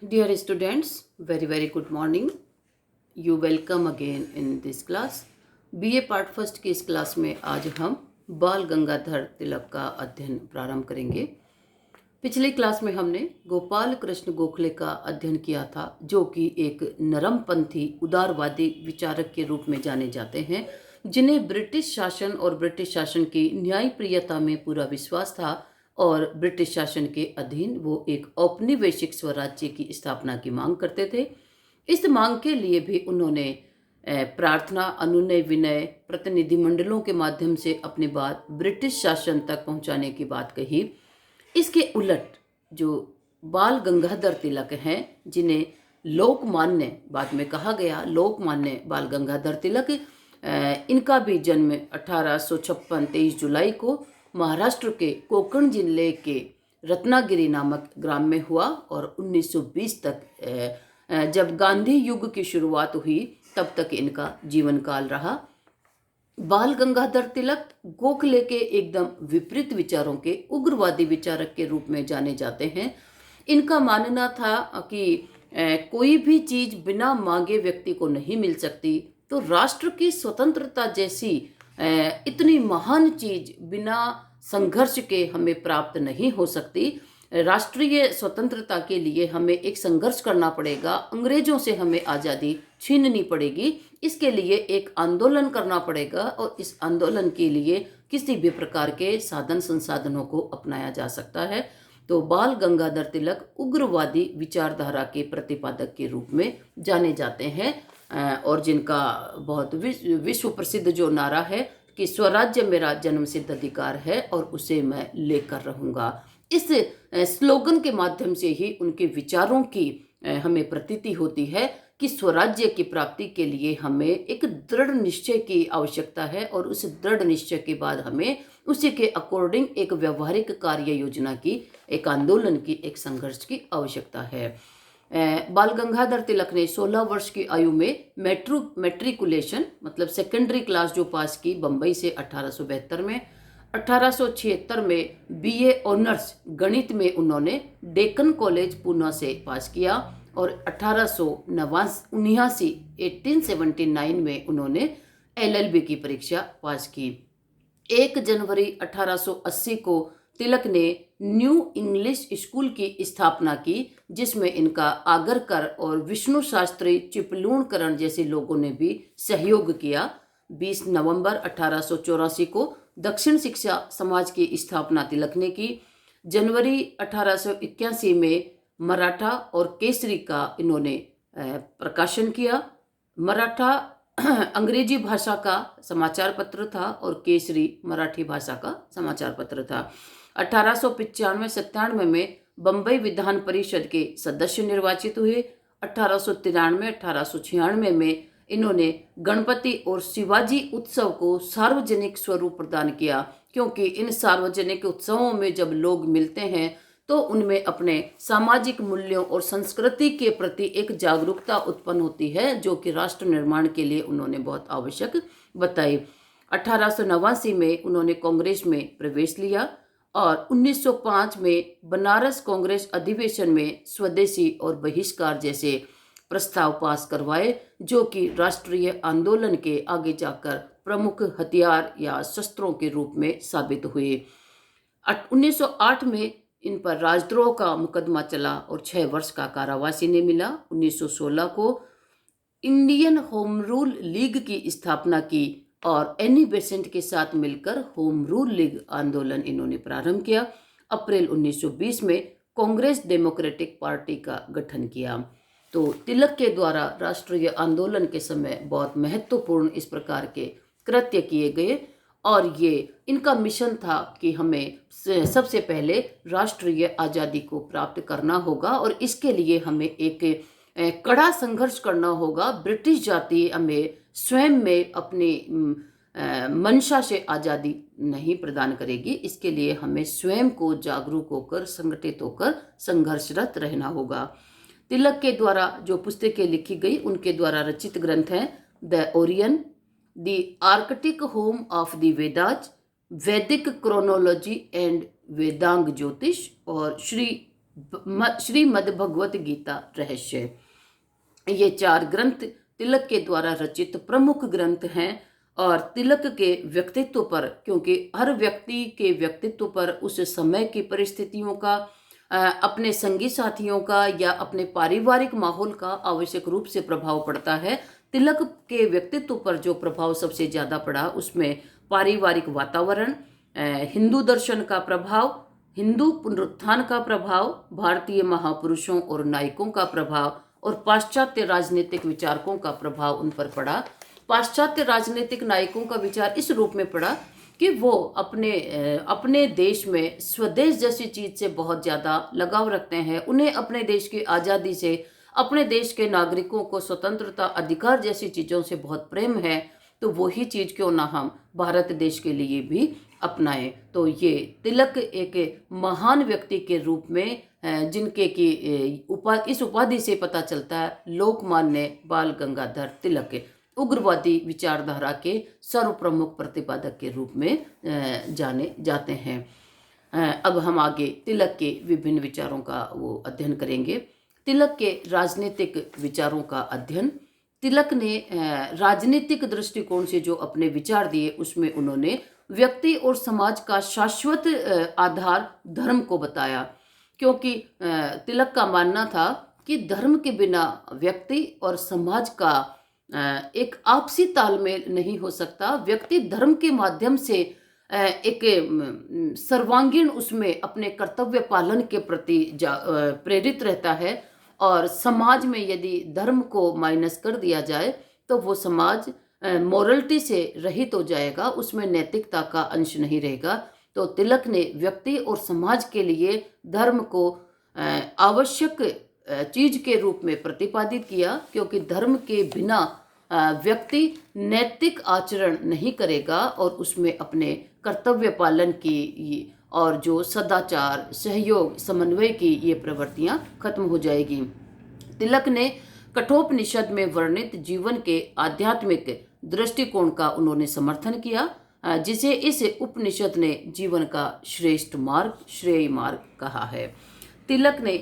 Dear students, very good morning. You welcome again in this class. BA part first की इस class में आज हम बाल गंगाधर तिलक का अध्ययन प्रारंभ करेंगे। पिछली क्लास में हमने गोपाल कृष्ण गोखले का अध्ययन किया था, जो कि एक नरमपंथी उदारवादी विचारक के रूप में जाने जाते हैं, जिन्हें ब्रिटिश शासन और ब्रिटिश शासन की न्यायप्रियता में पूरा विश्वास था और ब्रिटिश शासन के अधीन वो एक औपनिवेशिक स्वराज्य की स्थापना की मांग करते थे। इस मांग के लिए भी उन्होंने प्रार्थना, अनुनय विनय, प्रतिनिधिमंडलों के माध्यम से अपनी बात ब्रिटिश शासन तक पहुंचाने की बात कही। इसके उलट जो बाल गंगाधर तिलक हैं, जिन्हें लोकमान्य, बाद में कहा गया लोकमान्य बाल गंगाधर तिलक, इनका भी जन्म 1856 23 जुलाई को महाराष्ट्र के कोकण जिले के रत्नागिरी नामक ग्राम में हुआ और 1920 तक जब गांधी युग की शुरुआत हुई तब तक इनका जीवन काल रहा। बाल गंगाधर तिलक गोखले के एकदम विपरीत विचारों के उग्रवादी विचारक के रूप में जाने जाते हैं। इनका मानना था कि कोई भी चीज बिना मांगे व्यक्ति को नहीं मिल सकती, तो राष्ट्र की स्वतंत्रता जैसी इतनी महान चीज बिना संघर्ष के हमें प्राप्त नहीं हो सकती। राष्ट्रीय स्वतंत्रता के लिए हमें एक संघर्ष करना पड़ेगा, अंग्रेजों से हमें आज़ादी छीननी पड़ेगी, इसके लिए एक आंदोलन करना पड़ेगा और इस आंदोलन के लिए किसी भी प्रकार के साधन संसाधनों को अपनाया जा सकता है। तो बाल गंगाधर तिलक उग्रवादी विचारधारा के प्रतिपादक के रूप में जाने जाते हैं और जिनका बहुत विश्व प्रसिद्ध जो नारा है कि स्वराज्य मेरा जन्मसिद्ध अधिकार है और उसे मैं लेकर रहूँगा। इस स्लोगन के माध्यम से ही उनके विचारों की हमें प्रतीति होती है कि स्वराज्य की प्राप्ति के लिए हमें एक दृढ़ निश्चय की आवश्यकता है और उस दृढ़ निश्चय के बाद हमें उसी के अकॉर्डिंग एक व्यवहारिक कार्य योजना की, एक आंदोलन की, एक संघर्ष की आवश्यकता है। बाल गंगाधर तिलक ने 16 वर्ष की आयु में मैट्रिकुलेशन मतलब सेकेंडरी क्लास जो पास की बम्बई से 1872 में, 1876 में बीए ऑनर्स गणित में उन्होंने डेक्कन कॉलेज पूना से पास किया और 1879 में उन्होंने एलएलबी की परीक्षा पास की। 1 जनवरी 1880 को तिलक ने न्यू इंग्लिश स्कूल की स्थापना की, जिसमें इनका आगरकर और विष्णु शास्त्री चिपलूणकरण जैसे लोगों ने भी सहयोग किया। 20 नवंबर 1884 को दक्षिण शिक्षा समाज की स्थापना तिलक ने की। जनवरी 1881 में मराठा और केसरी का इन्होंने प्रकाशन किया। मराठा अंग्रेजी भाषा का समाचार पत्र था और केसरी मराठी भाषा का समाचार पत्र था। 1895-97 में बम्बई विधान परिषद के सदस्य निर्वाचित हुए। 1893-1896 में इन्होंने गणपति और शिवाजी उत्सव को सार्वजनिक स्वरूप प्रदान किया, क्योंकि इन सार्वजनिक उत्सवों में जब लोग मिलते हैं तो उनमें अपने सामाजिक मूल्यों और संस्कृति के प्रति एक जागरूकता उत्पन्न होती है, जो कि राष्ट्र निर्माण के लिए उन्होंने बहुत आवश्यक बताई। 1889 में उन्होंने कांग्रेस में प्रवेश लिया और 1905 में बनारस कांग्रेस अधिवेशन में स्वदेशी और बहिष्कार जैसे प्रस्ताव पास करवाए, जो कि राष्ट्रीय आंदोलन के आगे जाकर प्रमुख हथियार या शस्त्रों के रूप में साबित हुए। 1908 में इन पर राजद्रोह का मुकदमा चला और 6 वर्ष का कारावास इन्हें मिला। 1916 को इंडियन होम रूल लीग की स्थापना की और एनी बेसेंट के साथ मिलकर होम रूल लीग आंदोलन इन्होंने प्रारंभ किया। अप्रैल 1920 में कांग्रेस डेमोक्रेटिक पार्टी का गठन किया। तो तिलक के द्वारा राष्ट्रीय आंदोलन के समय बहुत महत्वपूर्ण इस प्रकार के कृत्य किए गए और ये इनका मिशन था कि हमें सबसे पहले राष्ट्रीय आज़ादी को प्राप्त करना होगा और इसके लिए हमें एक कड़ा संघर्ष करना होगा। ब्रिटिश जाति हमें स्वयं में अपनी मंशा से आज़ादी नहीं प्रदान करेगी, इसके लिए हमें स्वयं को जागरूक होकर, संगठित होकर संघर्षरत रहना होगा। तिलक के द्वारा जो पुस्तकें लिखी गई उनके द्वारा रचित ग्रंथ हैं the Orion, the Arctic home of the Vedas, वैदिक क्रोनोलॉजी एंड वेदांग ज्योतिष और श्री श्रीमद् भगवत गीता रहस्य। ये 4 ग्रंथ तिलक के द्वारा रचित प्रमुख ग्रंथ हैं और तिलक के व्यक्तित्व पर, क्योंकि हर व्यक्ति के व्यक्तित्व पर उस समय की परिस्थितियों का, अपने संगी साथियों का या अपने पारिवारिक माहौल का आवश्यक रूप से प्रभाव पड़ता है। तिलक के व्यक्तित्व पर जो प्रभाव सबसे ज़्यादा पड़ा उसमें पारिवारिक वातावरण, हिंदू दर्शन का प्रभाव, हिंदू पुनरुत्थान का प्रभाव, भारतीय महापुरुषों और नायकों का प्रभाव और पाश्चात्य राजनीतिक विचारकों का प्रभाव उन पर पड़ा। पाश्चात्य राजनीतिक नायकों का विचार इस रूप में पड़ा कि वो अपने देश में स्वदेश जैसी चीज से बहुत ज़्यादा लगाव रखते हैं। उन्हें अपने देश की आज़ादी से, अपने देश के नागरिकों को स्वतंत्रता, अधिकार जैसी चीज़ों से बहुत प्रेम है, तो वही चीज़ क्यों ना हम भारत देश के लिए भी अपनाएं। तो ये तिलक एक महान व्यक्ति के रूप में, जिनके की इस उपाधि से पता चलता है लोकमान्य बाल गंगाधर तिलक उग्रवादी विचारधारा के सर्व प्रमुख प्रतिपादक के रूप में जाने जाते हैं। अब हम आगे तिलक के विभिन्न विचारों का वो अध्ययन करेंगे। तिलक के राजनीतिक विचारों का अध्ययन। तिलक ने राजनीतिक दृष्टिकोण से जो अपने विचार दिए उसमें उन्होंने व्यक्ति और समाज का शाश्वत आधार धर्म को बताया, क्योंकि तिलक का मानना था कि धर्म के बिना व्यक्ति और समाज का एक आपसी तालमेल नहीं हो सकता। व्यक्ति धर्म के माध्यम से एक सर्वांगीण उसमें अपने कर्तव्य पालन के प्रति प्रेरित रहता है, और समाज में यदि धर्म को माइनस कर दिया जाए तो वो समाज मोरलिटी से रहित हो जाएगा, उसमें नैतिकता का अंश नहीं रहेगा। तो तिलक ने व्यक्ति और समाज के लिए धर्म को आवश्यक चीज के रूप में प्रतिपादित किया, क्योंकि धर्म के बिना व्यक्ति नैतिक आचरण नहीं करेगा और उसमें अपने कर्तव्य पालन की और जो सदाचार, सहयोग, समन्वय की ये प्रवृत्तियां खत्म हो जाएगी। तिलक ने कठोपनिषद में वर्णित जीवन के आध्यात्मिक दृष्टिकोण का उन्होंने समर्थन किया, जिसे इस उपनिषद ने जीवन का श्रेष्ठ मार्ग, श्रेय मार्ग कहा है। तिलक ने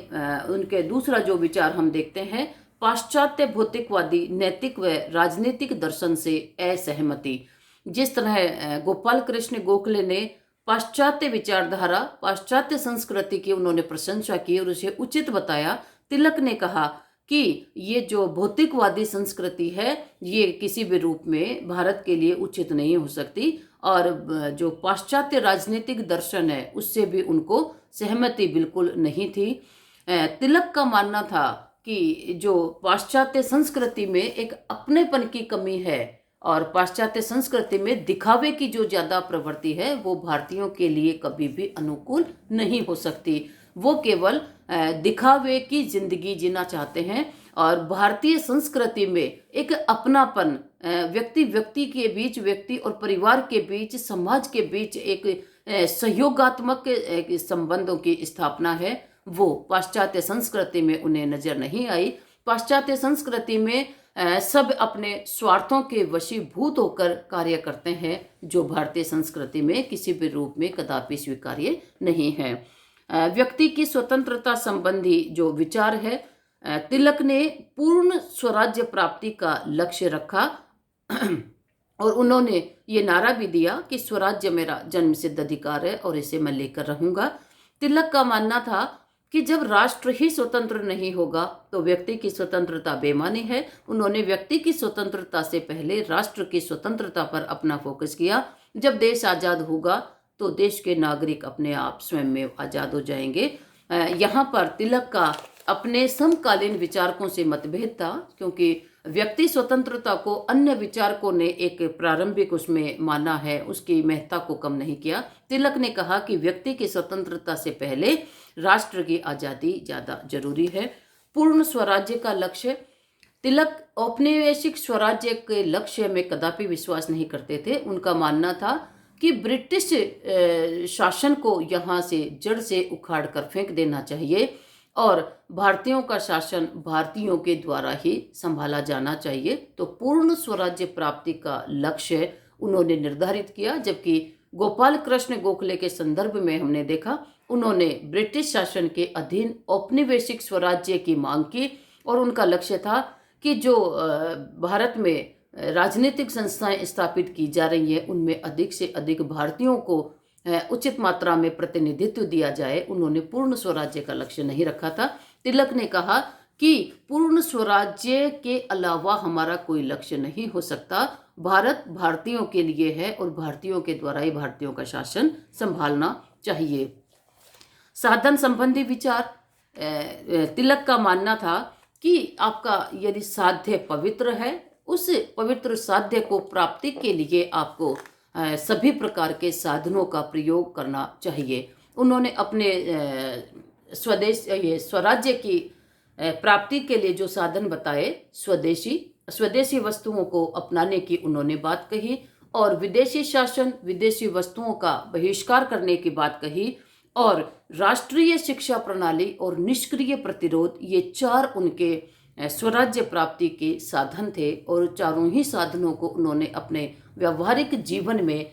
उनके दूसरा जो विचार हम देखते हैं, पाश्चात्य भौतिकवादी नैतिक व राजनीतिक दर्शन से असहमति। जिस तरह गोपाल कृष्ण गोखले ने पाश्चात्य विचारधारा, पाश्चात्य संस्कृति की उन्होंने प्रशंसा की और उसे उचित बताया, तिलक ने कहा कि ये जो भौतिकवादी संस्कृति है ये किसी भी रूप में भारत के लिए उचित नहीं हो सकती, और जो पाश्चात्य राजनीतिक दर्शन है उससे भी उनको सहमति बिल्कुल नहीं थी। तिलक का मानना था कि जो पाश्चात्य संस्कृति में एक अपनेपन की कमी है और पाश्चात्य संस्कृति में दिखावे की जो ज़्यादा प्रवृत्ति है वो भारतीयों के लिए कभी भी अनुकूल नहीं हो सकती। वो केवल दिखावे की जिंदगी जीना चाहते हैं, और भारतीय संस्कृति में एक अपनापन, व्यक्ति के बीच, व्यक्ति और परिवार के बीच, समाज के बीच एक सहयोगात्मक संबंधों की स्थापना है, वो पाश्चात्य संस्कृति में उन्हें नजर नहीं आई। पाश्चात्य संस्कृति में सब अपने स्वार्थों के वशीभूत होकर कार्य करते हैं, जो भारतीय संस्कृति में किसी भी रूप में कदापि स्वीकार्य नहीं है। व्यक्ति की स्वतंत्रता संबंधी जो विचार है, तिलक ने पूर्ण स्वराज्य प्राप्ति का लक्ष्य रखा और उन्होंने ये नारा भी दिया कि स्वराज्य मेरा जन्मसिद्ध अधिकार है और इसे मैं लेकर रहूंगा। तिलक का मानना था कि जब राष्ट्र ही स्वतंत्र नहीं होगा तो व्यक्ति की स्वतंत्रता बेमानी है। उन्होंने व्यक्ति की स्वतंत्रता से पहले राष्ट्र की स्वतंत्रता पर अपना फोकस किया। जब देश आज़ाद होगा तो देश के नागरिक अपने आप स्वयं में आज़ाद हो जाएंगे। यहाँ पर तिलक का अपने समकालीन विचारकों से मतभेद था, क्योंकि व्यक्ति स्वतंत्रता को अन्य विचारकों ने एक प्रारंभिक उसमें माना है, उसकी महत्ता को कम नहीं किया। तिलक ने कहा कि व्यक्ति की स्वतंत्रता से पहले राष्ट्र की आज़ादी ज़्यादा जरूरी है। पूर्ण स्वराज्य का लक्ष्य, तिलक औपनिवेशिक स्वराज्य के लक्ष्य में कदापि विश्वास नहीं करते थे। उनका मानना था कि ब्रिटिश शासन को यहाँ से जड़ से उखाड़ कर फेंक देना चाहिए और भारतीयों का शासन भारतीयों के द्वारा ही संभाला जाना चाहिए। तो पूर्ण स्वराज्य प्राप्ति का लक्ष्य उन्होंने निर्धारित किया, जबकि गोपाल कृष्ण गोखले के संदर्भ में हमने देखा उन्होंने ब्रिटिश शासन के अधीन औपनिवेशिक स्वराज्य की मांग की और उनका लक्ष्य था कि जो भारत में राजनीतिक संस्थाएं स्थापित की जा रही हैं उनमें अधिक से अधिक भारतीयों को उचित मात्रा में प्रतिनिधित्व दिया जाए। उन्होंने पूर्ण स्वराज्य का लक्ष्य नहीं रखा था। तिलक ने कहा कि पूर्ण स्वराज्य के अलावा हमारा कोई लक्ष्य नहीं हो सकता। भारत भारतीयों के लिए है और भारतीयों के द्वारा ही भारतीयों का शासन संभालना चाहिए। साधन संबंधी विचार, तिलक का मानना था कि आपका यदि साध्य पवित्र है, उस पवित्र साध्य को प्राप्ति के लिए आपको सभी प्रकार के साधनों का प्रयोग करना चाहिए। उन्होंने अपने स्वराज्य की प्राप्ति के लिए जो साधन बताए, स्वदेशी वस्तुओं को अपनाने की उन्होंने बात कही और विदेशी शासन, विदेशी वस्तुओं का बहिष्कार करने की बात कही और राष्ट्रीय शिक्षा प्रणाली और निष्क्रिय प्रतिरोध, ये चार उनके स्वराज्य प्राप्ति के साधन थे और चारों ही साधनों को उन्होंने अपने व्यवहारिक जीवन में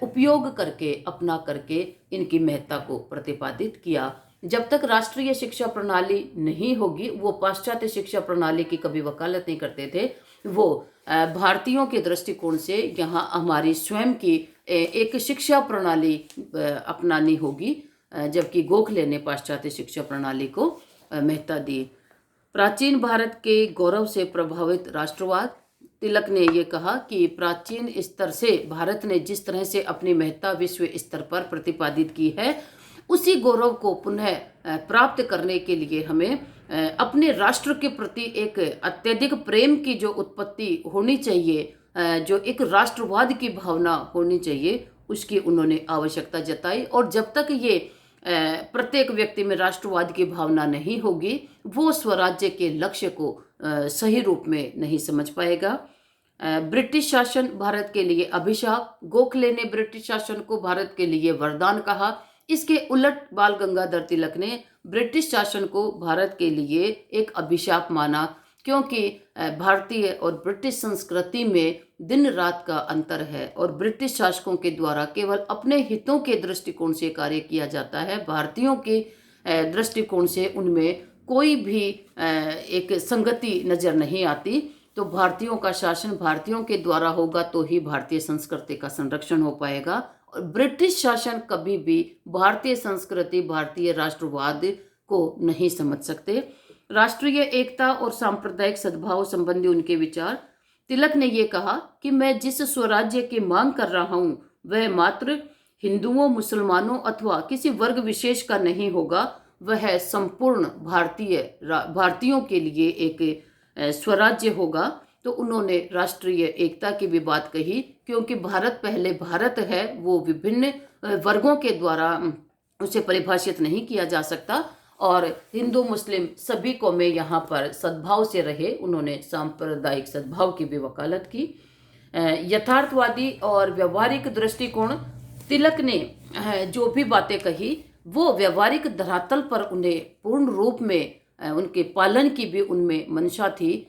उपयोग करके, अपना करके इनकी महत्ता को प्रतिपादित किया। जब तक राष्ट्रीय शिक्षा प्रणाली नहीं होगी, वो पाश्चात्य शिक्षा प्रणाली की कभी वकालत नहीं करते थे। वो भारतीयों के दृष्टिकोण से यहाँ हमारी स्वयं की एक शिक्षा प्रणाली अपनानी होगी, जबकि गोखले ने पाश्चात्य शिक्षा प्रणाली को महत्ता दी। प्राचीन भारत के गौरव से प्रभावित राष्ट्रवाद, तिलक ने ये कहा कि प्राचीन स्तर से भारत ने जिस तरह से अपनी महत्ता विश्व स्तर पर प्रतिपादित की है, उसी गौरव को पुनः प्राप्त करने के लिए हमें अपने राष्ट्र के प्रति एक अत्यधिक प्रेम की जो उत्पत्ति होनी चाहिए, जो एक राष्ट्रवाद की भावना होनी चाहिए, उसकी उन्होंने आवश्यकता जताई। और जब तक ये प्रत्येक व्यक्ति में राष्ट्रवाद की भावना नहीं होगी, वो स्वराज्य के लक्ष्य को सही रूप में नहीं समझ पाएगा। ब्रिटिश शासन भारत के लिए अभिशाप, गोखले ने ब्रिटिश शासन को भारत के लिए वरदान कहा। इसके उलट बाल गंगाधर तिलक ने ब्रिटिश शासन को भारत के लिए एक अभिशाप माना, क्योंकि भारतीय और ब्रिटिश संस्कृति में दिन रात का अंतर है और ब्रिटिश शासकों के द्वारा केवल अपने हितों के दृष्टिकोण से कार्य किया जाता है। भारतीयों के दृष्टिकोण से उनमें कोई भी एक संगति नजर नहीं आती। तो भारतीयों का शासन भारतीयों के द्वारा होगा तो ही भारतीय संस्कृति का संरक्षण हो पाएगा। और ब्रिटिश शासन कभी भी भारतीय संस्कृति, भारतीय राष्ट्रवाद को नहीं समझ सकते। राष्ट्रीय एकता और सांप्रदायिक सद्भाव संबंधी उनके विचार, तिलक ने ये कहा कि मैं जिस स्वराज्य की मांग कर रहा हूँ वह मात्र हिंदुओं, मुसलमानों अथवा किसी वर्ग विशेष का नहीं होगा, वह संपूर्ण भारतीयों के लिए एक स्वराज्य होगा। तो उन्होंने राष्ट्रीय एकता की भी बात कही, क्योंकि भारत पहले भारत है, वो विभिन्न वर्गों के द्वारा उसे परिभाषित नहीं किया जा सकता और हिंदू मुस्लिम सभी को में यहाँ पर सद्भाव से रहे। उन्होंने सांप्रदायिक सद्भाव की भी वकालत की। यथार्थवादी और व्यवहारिक दृष्टिकोण, तिलक ने जो भी बातें कही वो व्यवहारिक धरातल पर उन्हें पूर्ण रूप में उनके पालन की भी उनमें मंशा थी।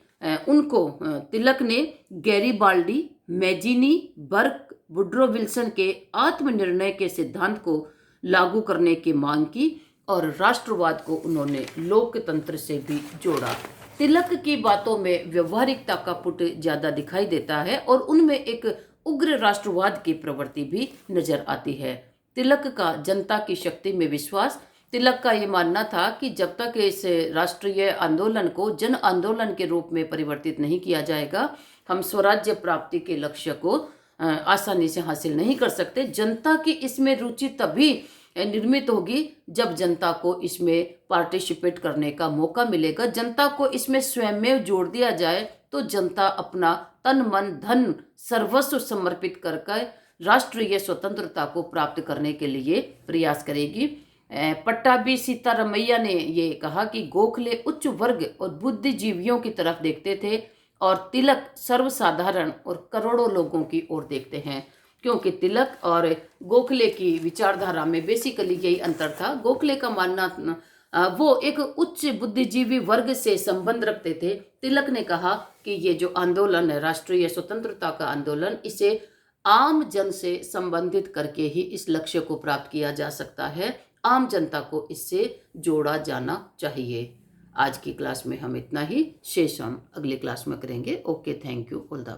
उनको तिलक ने Garibaldi, Mazzini, Burke, Woodrow Wilson के आत्मनिर्णय के सिद्धांत को लागू करने की मांग की और राष्ट्रवाद को उन्होंने लोकतंत्र से भी जोड़ा। तिलक की बातों में व्यवहारिकता का पुट ज्यादा दिखाई देता है और उनमें एक उग्र राष्ट्रवाद की प्रवृत्ति भी नजर आती है। तिलक का जनता की शक्ति में विश्वास, तिलक का ये मानना था कि जब तक इस राष्ट्रीय आंदोलन को जन आंदोलन के रूप में परिवर्तित नहीं किया जाएगा, हम स्वराज्य प्राप्ति के लक्ष्य को आसानी से हासिल नहीं कर सकते। जनता की इसमें रुचि तभी निर्मित होगी जब जनता को इसमें पार्टिसिपेट करने का मौका मिलेगा, जनता को इसमें स्वयं में जोड़ दिया जाए तो जनता अपना तन मन धन सर्वस्व समर्पित करके राष्ट्रीय स्वतंत्रता को प्राप्त करने के लिए प्रयास करेगी। पट्टाभी सीतारमैया ने ये कहा कि गोखले उच्च वर्ग और बुद्धिजीवियों की तरफ देखते थे और तिलक सर्वसाधारण और करोड़ों लोगों की ओर देखते हैं, क्योंकि तिलक और गोखले की विचारधारा में बेसिकली यही अंतर था। गोखले का मानना वो एक उच्च बुद्धिजीवी वर्ग से संबंध रखते थे। तिलक ने कहा कि ये जो आंदोलन है, राष्ट्रीय स्वतंत्रता का आंदोलन, इसे आम जन से संबंधित करके ही इस लक्ष्य को प्राप्त किया जा सकता है। आम जनता को इससे जोड़ा जाना चाहिए। आज की क्लास में हम इतना ही, शेष हम अगली क्लास में करेंगे। Okay, thank you, all the